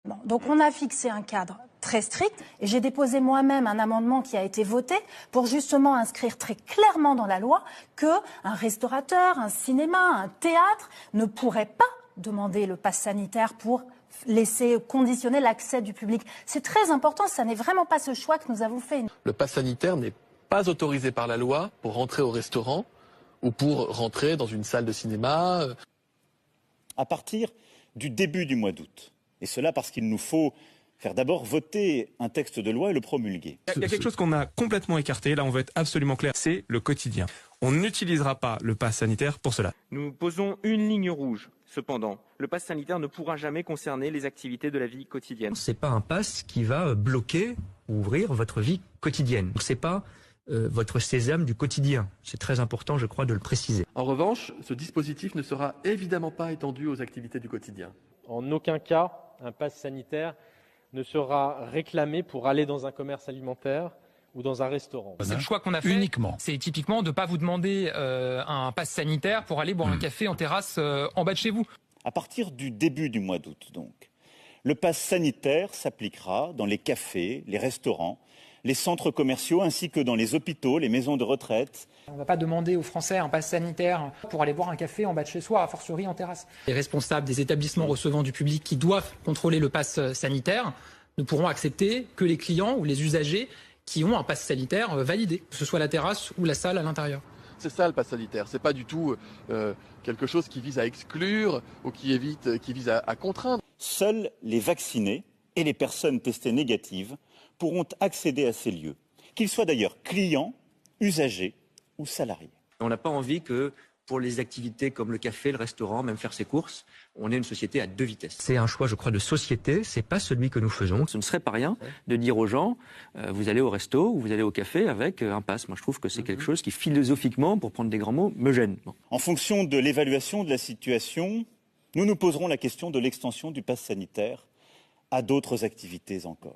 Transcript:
Bon, donc on a fixé un cadre très strict et j'ai déposé moi-même un amendement qui a été voté pour justement inscrire très clairement dans la loi qu'un restaurateur, un cinéma, un théâtre ne pourrait pas demander le pass sanitaire pour laisser conditionner l'accès du public. C'est très important, ça n'est vraiment pas ce choix que nous avons fait. Le pass sanitaire n'est pas autorisé par la loi pour rentrer au restaurant ou pour rentrer dans une salle de cinéma. À partir du début du mois d'août. Et cela parce qu'il nous faut faire d'abord voter un texte de loi et le promulguer. Il y a quelque chose qu'on a complètement écarté, là on va être absolument clair, c'est le quotidien. On n'utilisera pas le pass sanitaire pour cela. Nous posons une ligne rouge. Cependant, le pass sanitaire ne pourra jamais concerner les activités de la vie quotidienne. C'est pas un pass qui va bloquer ou ouvrir votre vie quotidienne. C'est pas votre sésame du quotidien. C'est très important, je crois, de le préciser. En revanche, ce dispositif ne sera évidemment pas étendu aux activités du quotidien. En aucun cas, un pass sanitaire ne sera réclamé pour aller dans un commerce alimentaire ou dans un restaurant. C'est le choix qu'on a fait. Uniquement. C'est typiquement de ne pas vous demander un pass sanitaire pour aller boire un café en terrasse en bas de chez vous. À partir du début du mois d'août, donc, le pass sanitaire s'appliquera dans les cafés, les restaurants, les centres commerciaux ainsi que dans les hôpitaux, les maisons de retraite. On ne va pas demander aux Français un pass sanitaire pour aller boire un café en bas de chez soi, a fortiori en terrasse. Les responsables des établissements recevant du public qui doivent contrôler le pass sanitaire ne pourront accepter que les clients ou les usagers qui ont un pass sanitaire validé, que ce soit la terrasse ou la salle à l'intérieur. C'est ça le pass sanitaire, c'est pas du tout quelque chose qui vise à exclure ou qui vise à contraindre. Seuls les vaccinés et les personnes testées négatives pourront accéder à ces lieux, qu'ils soient d'ailleurs clients, usagers ou salariés. On n'a pas envie que pour les activités comme le café, le restaurant, même faire ses courses, on est une société à deux vitesses. C'est un choix, je crois, de société, c'est pas celui que nous faisons. Ce ne serait pas rien de dire aux gens, vous allez au resto ou vous allez au café avec un pass. Moi, je trouve que c'est quelque chose qui, philosophiquement, pour prendre des grands mots, me gêne. Bon. En fonction de l'évaluation de la situation, nous nous poserons la question de l'extension du pass sanitaire à d'autres activités encore.